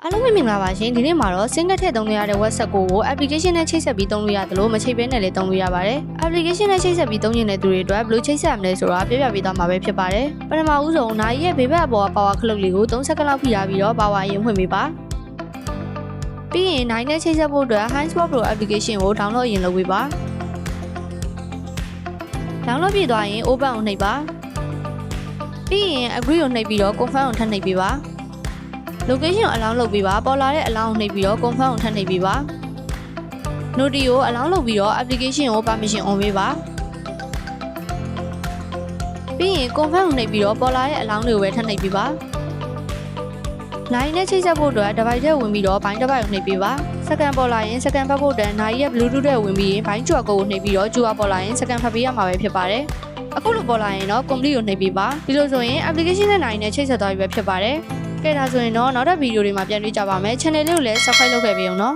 အားလုံးပဲမင်္ဂလာပါရှင်ဒီနေ့မှာတော့ single ထည့်သုံးလို့ရတဲ့ WhatsApp ကို application နဲ့ချိတ်ဆက်ပြီးသုံးလို့ရတယ်လို့မချိတ်ဘဲနဲ့လည်းသုံးလို့ရပါတယ် application နဲ့ချိတ်ဆက်ပြီးသုံးနေတဲ့သူတွေအတွက်ဘယ်လိုချိတ်ဆက်ရမလဲဆိုတာပြပြပေးသွားမှာပဲဖြစ်ပါတယ်ပထမဦးဆုံးနိုင်ရဲ့ဘေးဘက်အပေါ်က power ခလုတ်လေးကို3စက္ကန့်လောက်ဖိထားပြီးတော့ power အရင်ဖွင့်ပေးပါပြီးရင်နိုင်နဲ့ချိတ်ဆက်ဖို့အတွက် Hotspot Pro application ကို download ရင်လုပ်ပေးပါ download ပြသွားရင် open ကိုနှိပ်ပါပြီးရင် agree ကိုနှိပ်ပြီးတော့ confirm ကိုထပ်နှိပ်ပေးပါlocation ကို allow လုပ်ပေးပါပေါ်လာတဲ့ allow ကိုနှိပ်ပြီးတော့ confirm ကိုထပ်နှိပ်ပေးပါ noti ကို allow လုပ်ပြီးတော့ application ကို permission on ပေးပါပြီးရင် confirm ကိုနှိပ်ပြီးတော့ပေါ်လာတဲ့ allow တွေကိုပဲထပ်နှိပ်ပေးပါ နိုင်နဲ့ချိတ်ဆက်ဖို့အတွက် device ထဲဝင်ပြီးတော့ bind device ကိုနှိပ်ပေးပါ second ပေါ်လာရင် second ဖတ်ဖို့အတွက်နိုင်ရဲ့ bluetooth ထဲဝင်ပြီးရင် bind QR code ကိုနှိပ်ပြီးတော့ QR ပေါ်လာရင် second ဖတ်ပေးရမှာပဲဖြစ်ပါတယ်အခုလိုပေါ်လာရင်တော့ complete ကိုနှိပ်ပေးပါဒီလိုဆိုရင် application နဲ့နိုင်နဲ့ချိတ်ဆက်သွားပြီပဲဖြစ်ပါတယ်ကဲဒါဆိုရင်တော့နောက်တဲ့ဗီဒီယိုတွေမှာပြန်တွေ့ကြပါမယ် channel လေးကိုလည်း subscribe လုပ်ခဲ့ပေးအောင်နော်